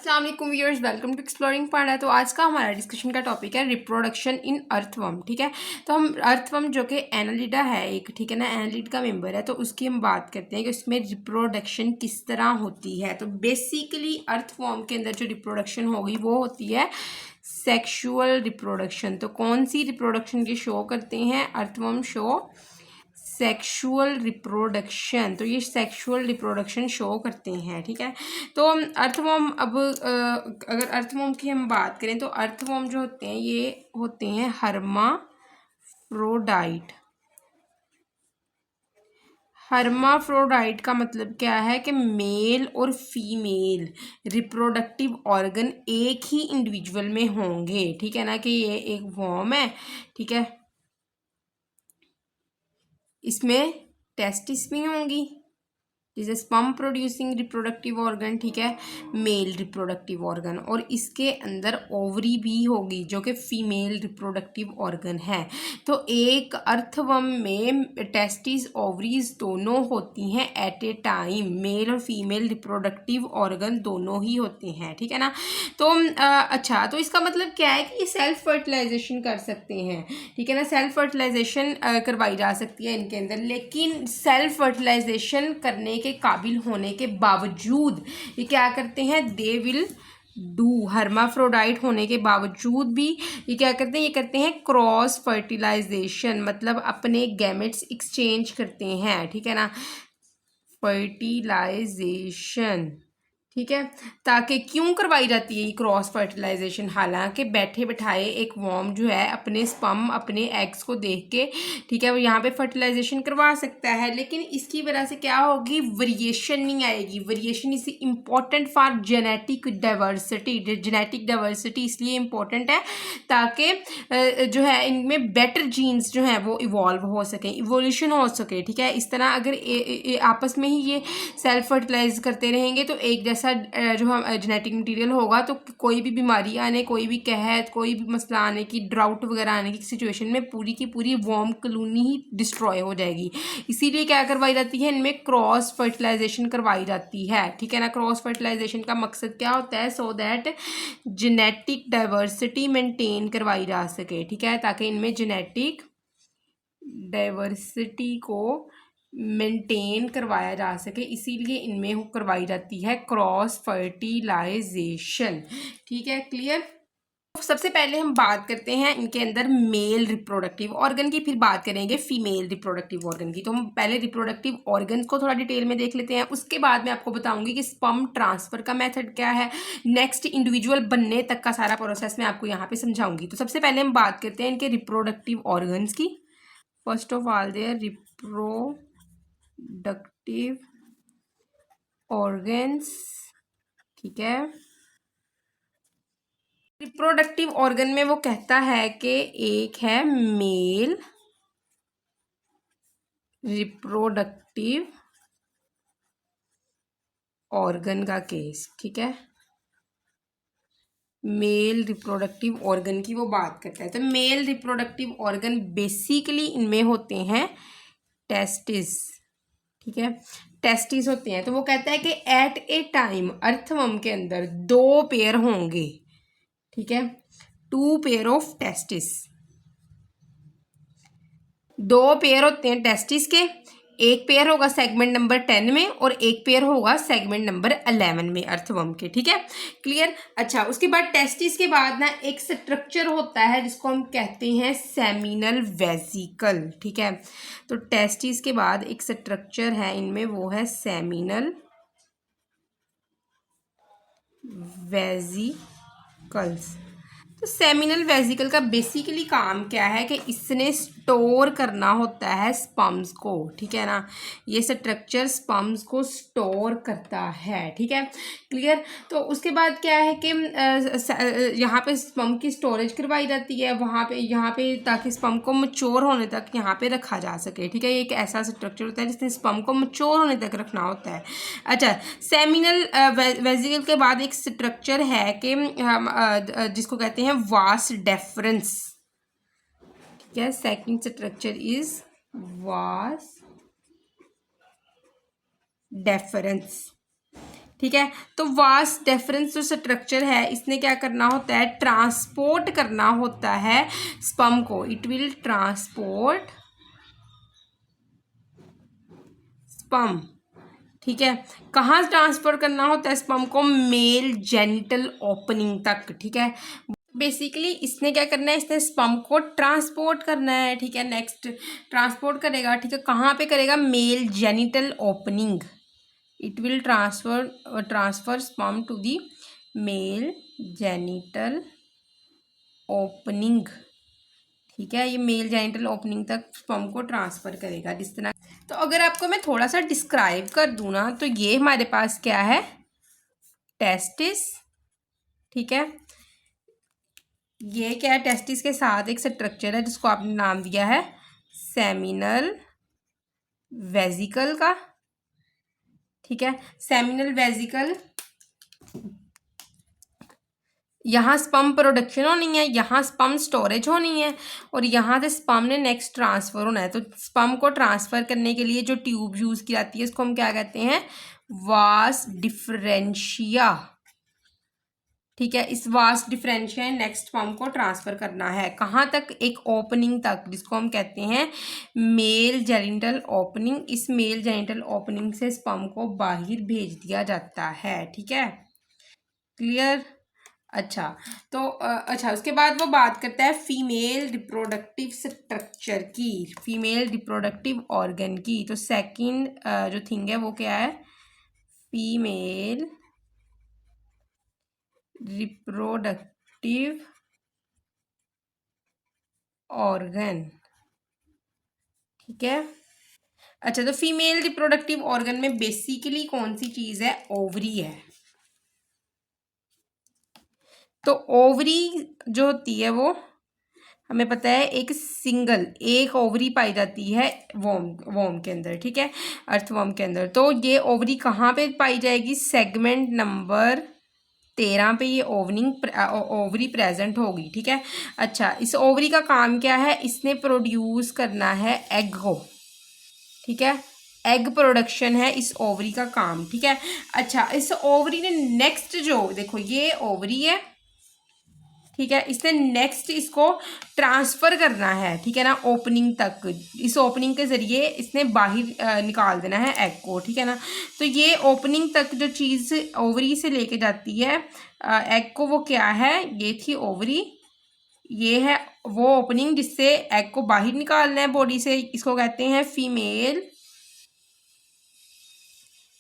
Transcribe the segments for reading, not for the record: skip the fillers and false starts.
अस्सलाम वालेकुम viewers, welcome to exploring पांडा। तो आज का हमारा डिस्कशन का टॉपिक है रिप्रोडक्शन इन अर्थवर्म। ठीक है, तो हम अर्थवर्म जो कि एनालिडा है एक, ठीक है ना, एनालिड का मेंबर है, तो उसकी हम बात करते हैं कि उसमें रिप्रोडक्शन किस तरह होती है। तो बेसिकली अर्थवर्म के अंदर जो रिप्रोडक्शन होगी वो होती है सेक्शुअल रिप्रोडक्शन। तो कौन सी रिप्रोडक्शन की शो करते हैं अर्थवर्म? Show sexual reproduction. तो ये सेक्सुअल रिप्रोडक्शन शो करते हैं। ठीक है, तो अर्थवर्म अब अगर अर्थवर्म की हम बात करें तो अर्थवर्म जो होते हैं ये होते हैं हर्माफ्रोडाइट। हर्माफ्रोडाइट का मतलब क्या है कि मेल और फीमेल रिप्रोडक्टिव ऑर्गन एक ही इंडिविजुअल में होंगे। ठीक है ना, कि ये एक वर्म है, ठीक है, इसमें टेस्टिस भी होंगी, जिसे स्पर्म प्रोड्यूसिंग रिप्रोडक्टिव ऑर्गन, ठीक है, मेल रिप्रोडक्टिव ऑर्गन, और इसके अंदर ओवरी भी होगी जो कि फीमेल रिप्रोडक्टिव ऑर्गन है। तो एक अर्थवर्म में टेस्टिस ओवरीज दोनों होती हैं एट ए टाइम, मेल और फीमेल रिप्रोडक्टिव ऑर्गन दोनों ही होते हैं। ठीक है ना, तो अच्छा, तो इसका मतलब क्या है कि ये सेल्फ फर्टिलाइजेशन कर सकते हैं। ठीक है ना, सेल्फ फर्टिलाइजेशन करवाई जा सकती है इनके अंदर, लेकिन सेल्फ फर्टिलाइजेशन करने के काबिल होने के बावजूद ये क्या करते हैं, दे विल डू, हर्माफ्रोडाइट होने के बावजूद भी ये क्या करते हैं, ये करते हैं क्रॉस फर्टिलाइजेशन, मतलब अपने गैमेट्स एक्सचेंज करते हैं। ठीक है ना, फर्टिलाइजेशन, ठीक है, ताकि क्यों करवाई जाती है ये क्रॉस फर्टिलाइजेशन? हालांकि बैठे बिठाए एक वर्म जो है अपने स्पर्म अपने एग्स को देख के, ठीक है, वो यहाँ पे फर्टिलाइजेशन करवा सकता है, लेकिन इसकी वजह से क्या होगी, वेरिएशन नहीं आएगी। Variation is important for genetic diversity. Genetic diversity इसलिए इम्पॉर्टेंट है ताकि जो है इनमें बेटर जीन्स जो है वो इवॉल्व हो सके, इवोल्यूशन हो सके। ठीक है, इस तरह अगर आपस में ही ये सेल्फ फर्टिलाइज करते रहेंगे तो एक जैसा जो हम जेनेटिक मटेरियल होगा, तो कोई भी बीमारी आने, कोई भी कहत, कोई भी मसला आने की, ड्राउट वगैरह आने की सिचुएशन में पूरी की पूरी वर्म कॉलोनी ही डिस्ट्रॉय हो जाएगी। इसीलिए क्या करवाई जाती है, इनमें क्रॉस फर्टिलाइजेशन करवाई जाती है। ठीक है ना, क्रॉस फर्टिलाइजेशन का मकसद क्या होता है, so that genetic diversity maintain करवाई जा सके। ठीक है, ताकि इनमें जेनेटिक डाइवर्सिटी को मेंटेन करवाया जा सके, इसीलिए इनमें करवाई जाती है क्रॉस फर्टिलाइजेशन। ठीक है, क्लियर। सबसे पहले हम बात करते हैं इनके अंदर मेल रिप्रोडक्टिव ऑर्गन की, फिर बात करेंगे फीमेल रिप्रोडक्टिव ऑर्गन की। तो हम पहले रिप्रोडक्टिव ऑर्गन को थोड़ा डिटेल में देख लेते हैं, उसके बाद मैं आपको बताऊंगी कि स्पर्म ट्रांसफर का मेथड क्या है, नेक्स्ट इंडिविजुअल बनने तक का सारा प्रोसेस मैं आपको यहाँ पे समझाऊंगी। तो सबसे पहले हम बात करते हैं इनके रिप्रोडक्टिव ऑर्गन्स की। First of all their reproductive organs, ठीक है, रिप्रोडक्टिव ऑर्गन में वो कहता है कि एक है मेल रिप्रोडक्टिव ऑर्गन का केस। ठीक है, मेल रिप्रोडक्टिव ऑर्गन की वो बात करता है। तो मेल रिप्रोडक्टिव ऑर्गन बेसिकली इनमें होते हैं टेस्टिस। ठीक है, टेस्टिस होते हैं। तो वो कहता है कि एट ए टाइम अर्थवर्म के अंदर दो पेयर होंगे। ठीक है, टू पेयर ऑफ टेस्टिस, दो पेयर होते हैं टेस्टिस के। एक पेयर होगा सेगमेंट नंबर 10 में और एक पेयर होगा सेगमेंट नंबर 11 में अर्थवर्म के। ठीक है, क्लियर। अच्छा, उसके बाद टेस्टिस के बाद ना एक स्ट्रक्चर होता है जिसको हम कहते हैं सेमिनल वेसिकल। ठीक है, तो टेस्टिस के बाद एक स्ट्रक्चर है इनमें, वो है सेमिनल वेसिकल्स। तो सेमिनल वेसिकल का बेसिकली काम क्या है कि इसने स्टोर करना होता है स्पर्म्स को। ठीक है ना, ये स्ट्रक्चर स्पर्म्स को स्टोर करता है। ठीक है, क्लियर। तो उसके बाद क्या है कि यहाँ पे स्पर्म की स्टोरेज करवाई जाती है वहाँ पे, यहाँ पे, ताकि स्पर्म को मच्योर होने तक यहाँ पे रखा जा सके। ठीक है, ये एक ऐसा स्ट्रक्चर होता है जिसने स्पर्म को मच्योर होने तक रखना होता है। अच्छा, सेमिनल वेसिकल के बाद एक स्ट्रक्चर है कि हम जिसको कहते हैं वास डेफरेंस। ठीक है, second structure is vas deferens. ठीक है। तो वास डेफरेंस जो स्ट्रक्चर है इसने क्या करना होता है, ट्रांसपोर्ट करना होता है स्पर्म को। इट विल ट्रांसपोर्ट स्पर्म, ठीक है। कहाँ ट्रांसफर करना होता है स्पर्म को, मेल जेनिटल ओपनिंग तक, ठीक है। बेसिकली इसने क्या करना है, इसने स्पर्म को ट्रांसपोर्ट करना है, ठीक है। नेक्स्ट ट्रांसपोर्ट करेगा, ठीक है, कहाँ पे करेगा, male genital opening. It will transfer sperm to the male genital opening, ठीक है। ये मेल जेनिटल ओपनिंग तक स्पर्म को ट्रांसफर करेगा जिस तरह। तो अगर आपको मैं थोड़ा सा डिस्क्राइब कर दूँ ना, तो ये हमारे पास क्या है, टेस्टिस, ठीक है। ये क्या है, टेस्टिस के साथ एक स्ट्रक्चर है जिसको आपने नाम दिया है सेमिनल वेजिकल का, ठीक है। सेमिनल वेजिकल, यहाँ स्पर्म प्रोडक्शन होनी है, यहाँ स्पर्म स्टोरेज होनी है, और यहाँ से स्पर्म ने नेक्स्ट ट्रांसफर होना है। तो स्पर्म को ट्रांसफर करने के लिए जो ट्यूब यूज़ की जाती है इसको हम क्या कहते हैं, वास डिफरेंशिया, ठीक है। इस वास डिफरेंशिया नेक्स्ट स्पर्म को ट्रांसफर करना है कहाँ तक, एक ओपनिंग तक, जिसको हम कहते हैं मेल जेनिटल ओपनिंग। इस मेल जेनिटल ओपनिंग से स्पर्म को बाहर भेज दिया जाता है, ठीक है। क्लियर। अच्छा, तो अच्छा उसके बाद वो बात करता है फीमेल रिप्रोडक्टिव स्ट्रक्चर की, फीमेल रिप्रोडक्टिव ऑर्गन की। तो सेकंड जो थिंग है वो क्या है, फीमेल रिप्रोडक्टिव ऑर्गन, ठीक है। अच्छा, तो फीमेल रिप्रोडक्टिव ऑर्गन में बेसिकली कौन सी चीज़ है, ओवरी है। तो ओवरी जो होती है वो हमें पता है एक ओवरी पाई जाती है वॉर्म के अंदर, ठीक है, अर्थवॉर्म के अंदर। तो ये ओवरी कहाँ पे पाई जाएगी, सेगमेंट नंबर 13 पे ये ओवरी प्रेजेंट होगी, ठीक है। अच्छा, इस ओवरी का काम क्या है, इसने प्रोड्यूस करना है एग को, ठीक है। एग प्रोडक्शन है इस ओवरी का काम, ठीक है। अच्छा, इस ओवरी ने नेक्स्ट जो देखो ये ओवरी है, ठीक है, इसने नेक्स्ट इसको ट्रांसफर करना है, ठीक है ना, ओपनिंग तक। इस ओपनिंग के जरिए इसने बाहर निकाल देना है एग को, ठीक है ना। तो ये ओपनिंग तक जो चीज़ ओवरी से लेके जाती है एग को, वो क्या है, ये थी ओवरी, ये है वो ओपनिंग जिससे एग को बाहर निकालना है बॉडी से। इसको कहते हैं फीमेल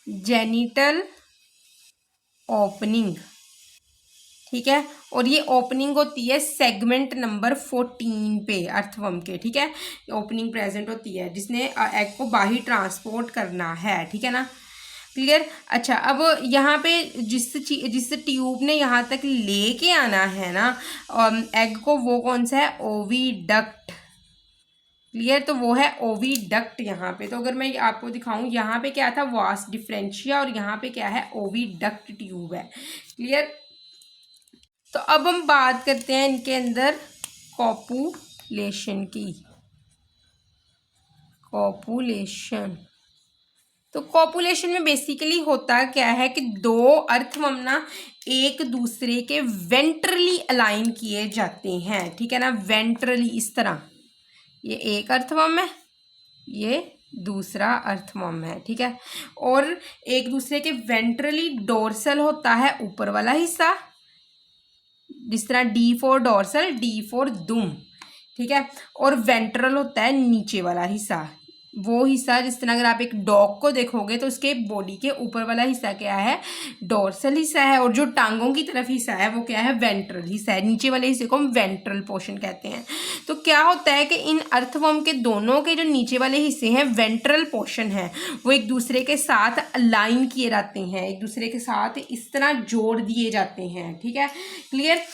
जेनिटल ओपनिंग, ठीक है। और ये ओपनिंग होती है सेगमेंट नंबर 14 पे अर्थवर्म के, ठीक है। ओपनिंग प्रेजेंट होती है जिसने एग को बाहर ट्रांसपोर्ट करना है, ठीक है ना। क्लियर। अच्छा, अब यहाँ पे जिस ट्यूब ने यहाँ तक लेके आना है ना एग को, वो कौन सा है, ओविडक्ट। क्लियर। तो वो है ओविडक्ट यहाँ पे। तो अगर मैं आपको दिखाऊं, यहाँ पे क्या था, वास डिफरेंशिया, और यहाँ पे क्या है, ओविडक्ट ट्यूब है। क्लियर। तो अब हम बात करते हैं इनके अंदर कॉपुलेशन की। कॉपुलेशन, तो कॉपुलेशन में बेसिकली होता क्या है कि दो अर्थवर्म ना एक दूसरे के वेंट्रली अलाइन किए जाते हैं, ठीक है ना, वेंट्रली इस तरह। ये एक अर्थवर्म है, ये दूसरा अर्थवर्म है, ठीक है। और एक दूसरे के वेंट्रली डोर्सल होता है ऊपर वाला हिस्सा, जिस तरह D for dorsal, D for दुम, ठीक है। और वेंट्रल होता है नीचे वाला हिस्सा, वो हिस्सा जिस तरह अगर आप एक डॉग को देखोगे तो उसके बॉडी के ऊपर वाला हिस्सा क्या है, डोर्सल हिस्सा है, और जो टांगों की तरफ हिस्सा है वो क्या है, वेंट्रल हिस्सा है। नीचे वाले हिस्से को हम वेंट्रल पोर्शन कहते हैं। तो क्या होता है कि इन अर्थवर्म के दोनों के जो नीचे वाले हिस्से हैं, वेंट्रल पोर्शन है, वो एक दूसरे के साथ अलाइन किए जाते हैं, एक दूसरे के साथ इस तरह जोड़ दिए जाते हैं, ठीक है। क्लियर।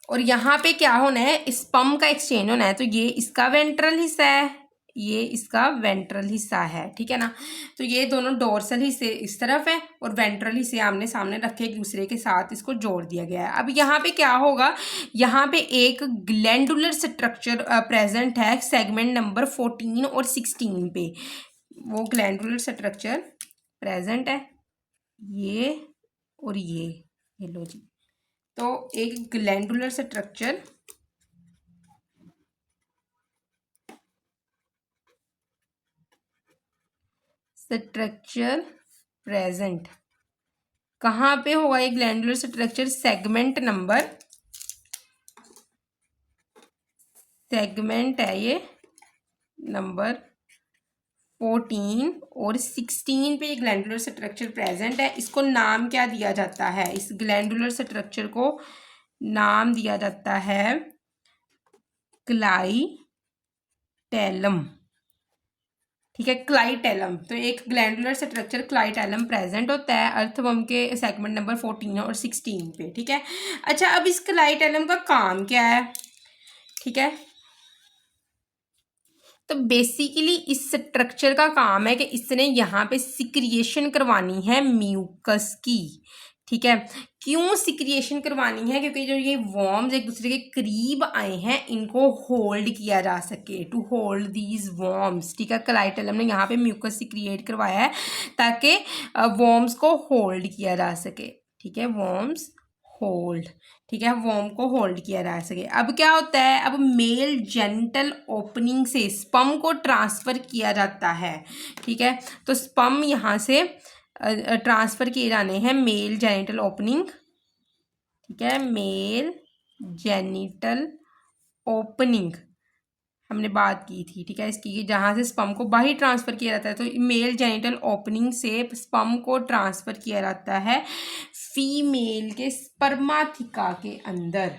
और यहाँ पे क्या होना है, स्पर्म का एक्सचेंज होना है। तो ये इसका वेंट्रल हिस्सा है, ये इसका वेंट्रल हिस्सा है, ठीक है ना। तो ये दोनों डोर्सल हिस्से इस तरफ है और वेंट्रल हिस्से आमने सामने रखे एक दूसरे के साथ इसको जोड़ दिया गया है। अब यहाँ पे क्या होगा, यहाँ पे एक ग्लैंडुलर स्ट्रक्चर प्रेजेंट है सेगमेंट नंबर 14 और 16 पे। वो ग्लैंडुलर स्ट्रक्चर प्रेजेंट है, ये और ये लो जी। तो एक ग्लैंडुलर स्ट्रक्चर प्रेजेंट कहाँ पे होगा ये ग्लैंडुलर स्ट्रक्चर? सेगमेंट है ये नंबर 14 और 16 पे ये ग्लैंडुलर स्ट्रक्चर प्रेजेंट है। इसको नाम क्या दिया जाता है? इस ग्लैंडुलर स्ट्रक्चर को नाम दिया जाता है क्लाइटेलम। ठीक है, क्लाइटेलम। तो एक ग्लैंडुलर स्ट्रक्चर क्लाइटेलम प्रेजेंट होता है अर्थवर्म के सेगमेंट नंबर 14 और 16 पे। ठीक है, अच्छा अब इस क्लाइटेलम का काम क्या है? ठीक है, तो बेसिकली इस स्ट्रक्चर का काम है कि इसने यहाँ पे सिक्रिएशन करवानी है म्यूकस की। ठीक है, क्यों सिक्रिएशन करवानी है? क्योंकि जो ये वॉर्म्स एक दूसरे के करीब आए हैं इनको होल्ड किया जा सके, टू होल्ड दीज वॉर्म्स। ठीक है, क्लाइटेलम ने यहाँ पे म्यूकस सिक्रिएट करवाया है ताकि वॉर्म्स को होल्ड किया जा सके। ठीक है, वॉर्म्स होल्ड। ठीक है, वॉर्म को होल्ड किया जा सके। अब क्या होता है? अब मेल जेनिटल ओपनिंग से स्पर्म को ट्रांसफर किया जाता है। ठीक है, तो स्पर्म यहाँ से ट्रांसफर किए जाने हैं मेल जेनिटल ओपनिंग। ठीक है, मेल जेनिटल ओपनिंग हमने बात की थी। ठीक है, इसकी जहाँ से स्पर्म को बाहर ट्रांसफ़र किया जाता है, तो मेल जेनिटल ओपनिंग से स्पर्म को ट्रांसफ़र किया जाता है फीमेल के स्पर्माथिका के अंदर।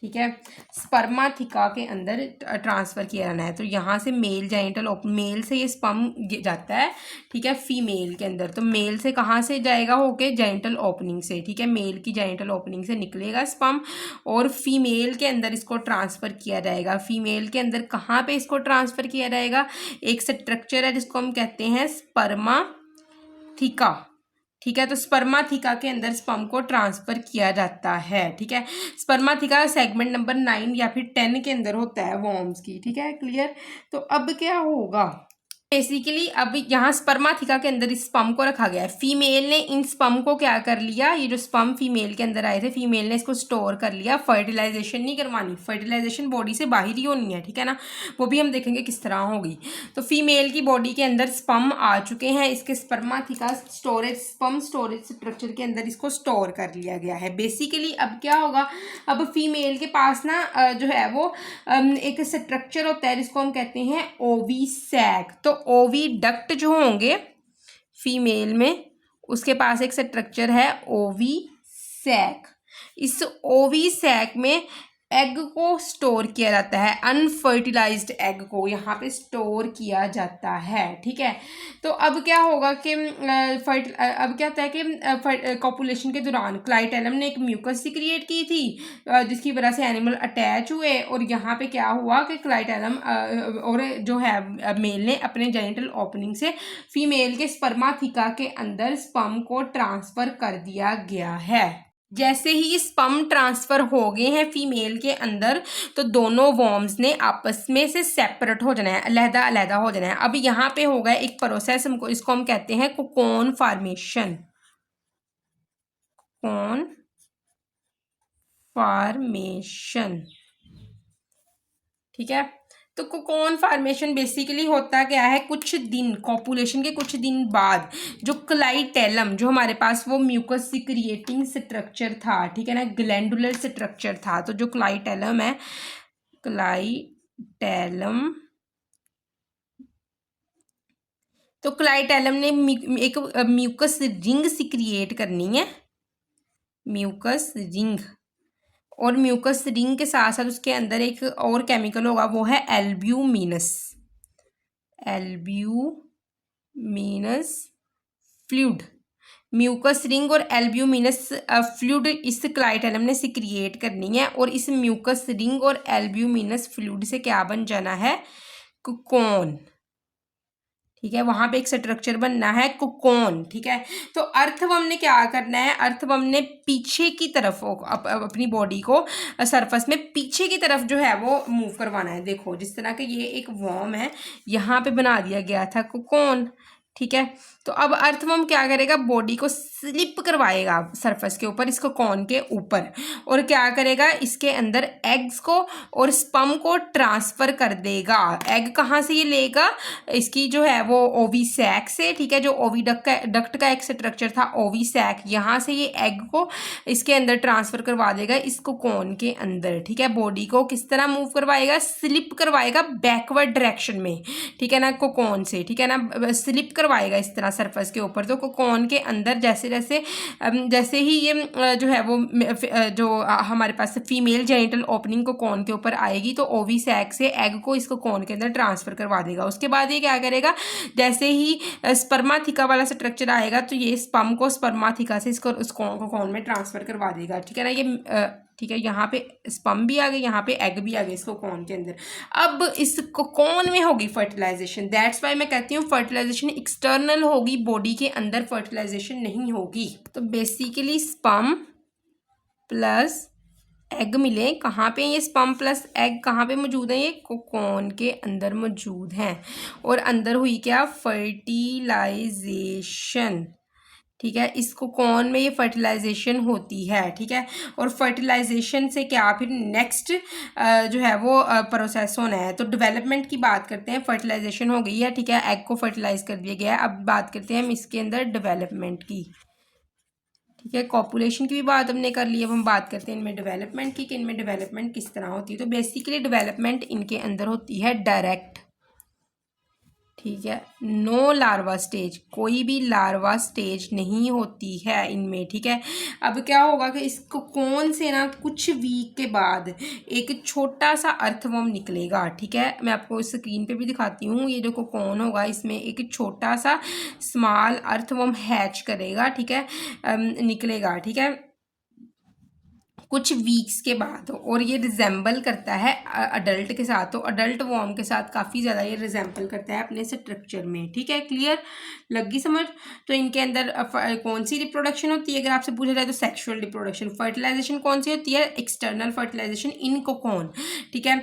ठीक है, स्पर्माथिका के अंदर ट्रांसफ़र किया जाना है। तो यहाँ से मेल जेनिटल मेल से ये स्पर्म जाता है। ठीक है, फीमेल के अंदर। तो मेल से कहाँ से जाएगा? होके जेनिटल ओपनिंग से। ठीक है, मेल की जेनिटल ओपनिंग से निकलेगा स्पर्म और फीमेल के अंदर इसको ट्रांसफ़र किया जाएगा। फीमेल के अंदर कहाँ पे इसको ट्रांसफ़र किया जाएगा? एक स्ट्रक्चर है जिसको हम कहते हैं स्पर्माथिका। ठीक है, तो स्पर्माथिका के अंदर स्पर्म को ट्रांसफर किया जाता है। ठीक है, स्पर्माथिका सेगमेंट नंबर 9 या फिर 10 के अंदर होता है वॉर्म्स की। ठीक है, क्लियर? तो अब क्या होगा? बेसिकली अब यहाँ स्पर्माथिका के अंदर इस स्पर्म को रखा गया है। फीमेल ने इन स्पर्म को क्या कर लिया? ये जो स्पर्म फीमेल के अंदर आए थे, फीमेल ने इसको स्टोर कर लिया। फर्टिलाइजेशन नहीं करवानी, फर्टिलाइजेशन बॉडी से बाहर ही होनी है। ठीक है ना, वो भी हम देखेंगे किस तरह होगी। तो फीमेल की बॉडी के अंदर स्पर्म आ चुके हैं, इसके स्पर्माथिका स्टोरेज स्पर्म स्टोरेज स्ट्रक्चर के अंदर इसको स्टोर कर लिया गया है। बेसिकली अब क्या होगा? अब फीमेल के पास ना जो है वो एक स्ट्रक्चर होता है जिसको हम कहते हैं ओवी सैक। तो ओवी डक्ट जो होंगे फीमेल में, उसके पास एक स्ट्रक्चर है ओवी सैक। इस ओवी सैक में एग को स्टोर किया जाता है, अनफर्टिलाइज्ड एग को यहाँ पे स्टोर किया जाता है। ठीक है, तो अब क्या होगा कि अब क्या होता है कि कॉपुलेशन के दौरान क्लाइटेलम ने एक म्यूकस सिक्रिएट की थी जिसकी वजह से एनिमल अटैच हुए और यहाँ पे क्या हुआ कि क्लाइटेलम और जो है मेल ने अपने जेनिटल ओपनिंग से फीमेल के स्पर्माथिका के अंदर स्पर्म को ट्रांसफ़र कर दिया गया है। जैसे ही स्पर्म ट्रांसफ़र हो गए हैं फीमेल के अंदर, तो दोनों वॉर्म्स ने आपस में से सेपरेट हो जाना है, अलहदा अलहदा हो जाना है। अब यहाँ पे होगा एक प्रोसेस, इसको हम कहते हैं कोकोन फॉर्मेशन। Cocoon formation. ठीक है, तो कोकोन फॉर्मेशन बेसिकली होता क्या है? कुछ दिन, कॉपुलेशन के कुछ दिन बाद जो क्लाइटेलम, जो हमारे पास वो म्यूकस सिक्रिएटिंग स्ट्रक्चर था, ठीक है ना, ग्लैंडुलर स्ट्रक्चर था। तो जो क्लाइटेलम है, क्लाइटेलम, तो क्लाइटेलम ने एक म्यूकस रिंग सिक्रिएट करनी है, म्यूकस रिंग। और म्यूकस रिंग के साथ साथ उसके अंदर एक और केमिकल होगा, वो है albuminous. Albuminous fluid. Mucus ring और एल्ब्यूमिनस फ्लूइड इस क्लाइटेलम ने सिक्रिएट करनी है और इस म्यूकस रिंग और एल्ब्यूमिनस फ्लूइड से क्या बन जाना है? कोकोन। ठीक है, वहां पे एक स्ट्रक्चर बनना है कोकोन। ठीक है, तो अर्थवर्म ने क्या करना है? अर्थवर्म ने पीछे की तरफ अपनी बॉडी को सरफेस में पीछे की तरफ जो है वो मूव करवाना है। देखो जिस तरह के ये एक वर्म है, यहाँ पे बना दिया गया था कोकोन। ठीक है। तो अब अर्थवर्म क्या करेगा, बॉडी को स्लिप करवाएगा सरफेस के ऊपर, इसको कॉन के ऊपर, और क्या करेगा, इसके अंदर एग्स को और स्पर्म को ट्रांसफर कर देगा। एग कहाँ से ये लेगा, इसकी जो है वो ओवी सैक से, ठीक है, जो ओवी डक्ट का एक स्ट्रक्चर था ओवी सैक, यहाँ से ये एग को इसके अंदर ट्रांसफर करवा देगा, इसको कॉन के अंदर, ठीक है। बॉडी को किस तरह मूव करवाएगा, स्लिप करवाएगा बैकवर्ड डायरेक्शन में, ठीक है ना, कोकोन से, ठीक है ना, स्लिप करवाएगा इस तरह सरफेस के ऊपर। तो कोकोन के अंदर जैसे जैसे जैसे ही ये जो है वो जो हमारे पास फीमेल जेनिटल ओपनिंग कोकोन के ऊपर आएगी, तो ओवी सैक से एग को इसको कोकोन के अंदर ट्रांसफर करवा देगा। उसके बाद ये क्या करेगा, जैसे ही स्पर्माथिका वाला स्ट्रक्चर आएगा, तो ये स्पर्म को स्पर्माथिका से इसको उस कोकोन में ट्रांसफर करवा देगा, ठीक है ना। ये ठीक है, यहाँ पे स्पर्म भी आ गए, यहाँ पे एग भी आ गए इस कोकोन के अंदर। अब इस कोकोन में होगी फर्टिलाइजेशन, दैट्स वाई मैं कहती हूँ फर्टिलाइजेशन एक्सटर्नल होगी, बॉडी के अंदर फर्टिलाइजेशन नहीं होगी। तो बेसिकली स्पर्म प्लस एग मिले, कहाँ पे ये स्पर्म प्लस एग कहाँ पे मौजूद है, ये कोकोन के अंदर मौजूद हैं, और अंदर हुई क्या, फर्टिलाइजेशन, ठीक है। इस कोकोन में ये फर्टिलाइजेशन होती है, ठीक है। और फर्टिलाइजेशन से क्या फिर नेक्स्ट जो है वो प्रोसेस होना है। तो डेवलपमेंट की बात करते हैं, फर्टिलाइजेशन हो गई है, ठीक है, एग को फर्टिलाइज कर दिया गया है। अब बात करते हैं हम इसके अंदर डेवलपमेंट की, ठीक है। कॉपुलेशन की भी बात हमने कर ली, अब हम बात करते हैं इनमें डेवलपमेंट की, कि इनमें डेवलपमेंट किस तरह होती है। तो बेसिकली डेवलपमेंट इनके अंदर होती है डायरेक्ट, ठीक है, नो लार्वा स्टेज, कोई भी लार्वा स्टेज नहीं होती है इनमें, ठीक है। अब क्या होगा कि इसको कौन से ना कुछ वीक के बाद एक छोटा सा अर्थवर्म निकलेगा, ठीक है। मैं आपको स्क्रीन पे भी दिखाती हूँ, ये जो कोकोन होगा इसमें एक छोटा सा स्मॉल अर्थवर्म हैच करेगा, ठीक है, निकलेगा, ठीक है, कुछ वीक्स के बाद। और ये रिजेंबल करता है अडल्ट के साथ, तो अडल्ट वॉर्म के साथ काफ़ी ज़्यादा ये रिजेंबल करता है अपने स्ट्रक्चर में, ठीक है। क्लियर, लगी समझ। तो इनके अंदर कौन सी रिप्रोडक्शन होती है, अगर आपसे पूछा जाए तो सेक्सुअल रिप्रोडक्शन। फर्टिलाइजेशन कौन सी होती है, एक्सटर्नल फर्टिलाइजेशन इन कोकोन, ठीक है।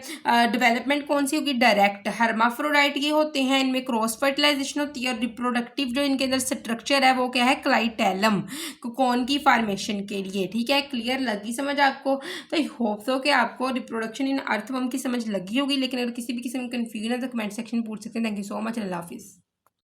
डेवलपमेंट कौन सी होगी, डायरेक्ट, हर्माफ्रोडाइट ये होते हैं, इनमें क्रॉस फर्टिलाइजेशन होती है। और रिप्रोडक्टिव जो इनके अंदर स्ट्रक्चर है वो क्या है, क्लाइटेलम, कोकोन की फॉर्मेशन के लिए, ठीक है। क्लियर, लगी समझ आपको। तो आई होप सो कि आपको रिप्रोडक्शन इन अर्थवर्म की समझ लगी होगी, लेकिन अगर किसी भी किस्म में कंफ्यूजन है तो कमेंट सेक्शन में पूछ सकते हैं। थैंक यू सो मच, अल्लाह हाफिज़।